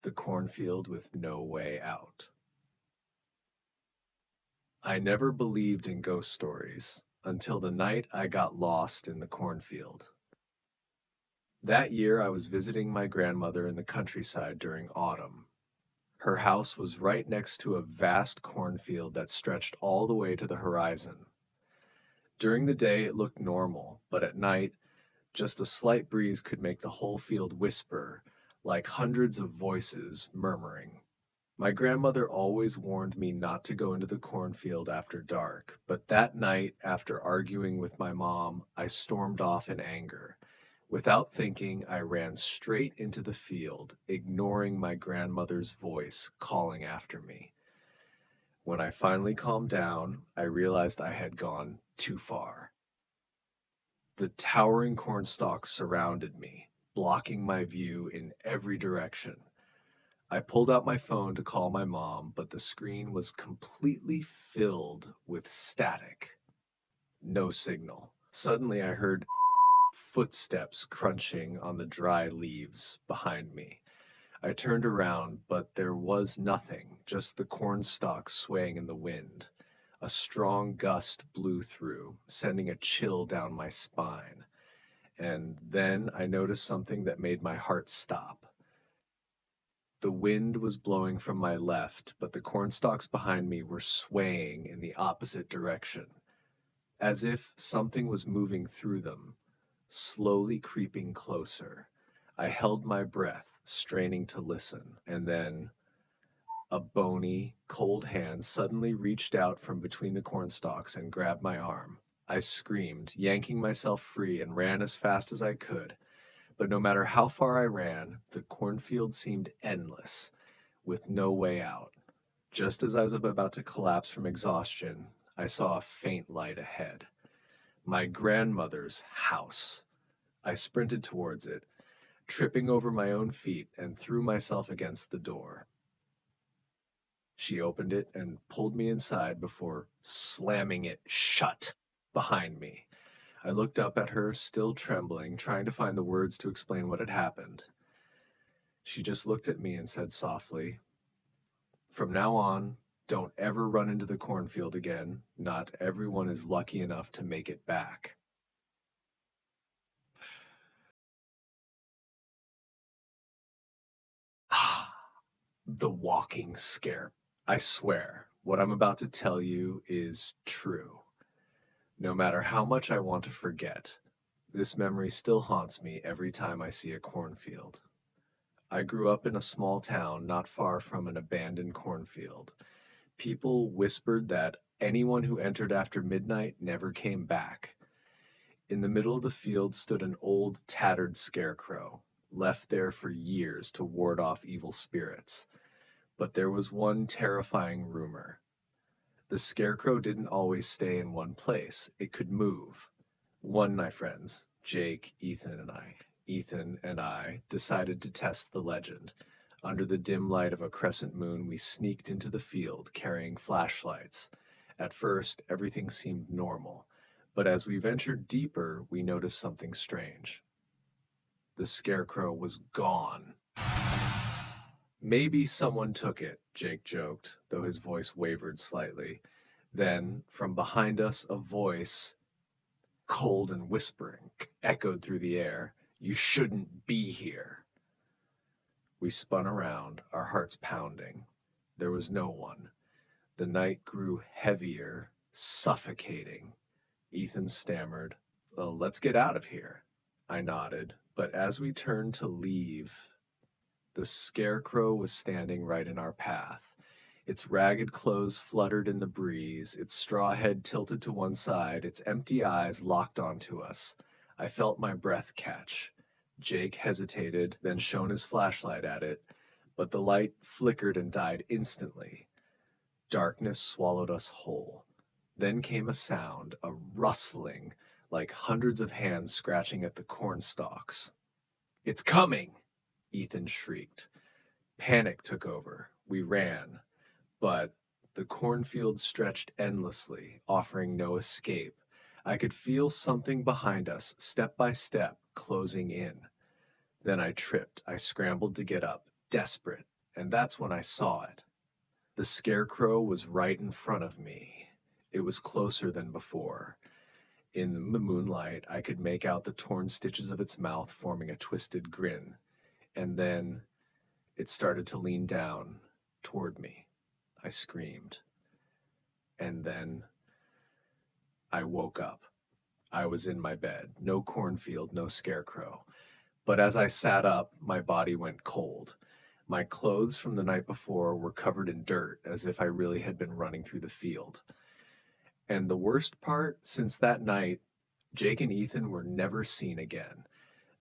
the cornfield with no way out. I never believed in ghost stories until the night I got lost in the cornfield. That year, I was visiting my grandmother in the countryside during autumn. Her house was right next to a vast cornfield that stretched all the way to the horizon. During the day, it looked normal, but at night, just a slight breeze could make the whole field whisper, like hundreds of voices murmuring. My grandmother always warned me not to go into the cornfield after dark, but that night, after arguing with my mom, I stormed off in anger. Without thinking, I ran straight into the field, ignoring my grandmother's voice calling after me. When I finally calmed down, I realized I had gone too far. The towering cornstalks surrounded me, blocking my view in every direction. I pulled out my phone to call my mom, but the screen was completely filled with static. No signal. Suddenly, I heard footsteps crunching on the dry leaves behind me. I turned around, but there was nothing, just the cornstalk swaying in the wind. A strong gust blew through, sending a chill down my spine. And then I noticed something that made my heart stop. The wind was blowing from my left, but the cornstalks behind me were swaying in the opposite direction, as if something was moving through them, slowly creeping closer. I held my breath, straining to listen, and then a bony, cold hand suddenly reached out from between the cornstalks and grabbed my arm. I screamed, yanking myself free, and ran as fast as I could. But no matter how far I ran, the cornfield seemed endless, with no way out. Just as I was about to collapse from exhaustion, I saw a faint light ahead. My grandmother's house. I sprinted towards it, tripping over my own feet, and threw myself against the door. She opened it and pulled me inside before slamming it shut behind me. I looked up at her, still trembling, trying to find the words to explain what had happened. She just looked at me and said softly, "From now on, don't ever run into the cornfield again. Not everyone is lucky enough to make it back." The walking scare. I swear, what I'm about to tell you is true. No matter how much I want to forget, this memory still haunts me every time I see a cornfield. I grew up in a small town not far from an abandoned cornfield. People whispered that anyone who entered after midnight never came back. In the middle of the field stood an old, tattered scarecrow, left there for years to ward off evil spirits. But there was one terrifying rumor. The scarecrow didn't always stay in one place, it could move. One, my friends, Ethan and I decided to test the legend. Under the dim light of a crescent moon, we sneaked into the field carrying flashlights. At first, everything seemed normal, but as we ventured deeper, we noticed something strange. The scarecrow was gone. "Maybe someone took it," Jake joked, though his voice wavered slightly. Then, from behind us, a voice, cold and whispering, echoed through the air. "You shouldn't be here." We spun around, our hearts pounding. There was no one. The night grew heavier, suffocating. Ethan stammered, "Well, let's get out of here." I nodded, but as we turned to leave, the scarecrow was standing right in our path. Its ragged clothes fluttered in the breeze, its straw head tilted to one side, its empty eyes locked onto us. I felt my breath catch. Jake hesitated, then shone his flashlight at it, but the light flickered and died instantly. Darkness swallowed us whole. Then came a sound, a rustling, like hundreds of hands scratching at the corn stalks. "It's coming!" Ethan shrieked. Panic took over. We ran, but the cornfield stretched endlessly, offering no escape. I could feel something behind us, step by step, closing in. Then I tripped. I scrambled to get up, desperate. and that's when I saw it. The scarecrow was right in front of me. It was closer than before. In the moonlight, I could make out the torn stitches of its mouth forming a twisted grin, and then it started to lean down toward me. I screamed, and then I woke up. I was in my bed. No cornfield, no scarecrow. But as I sat up, my body went cold. My clothes from the night before were covered in dirt, as if I really had been running through the field. And the worst part, since that night, Jake and Ethan were never seen again.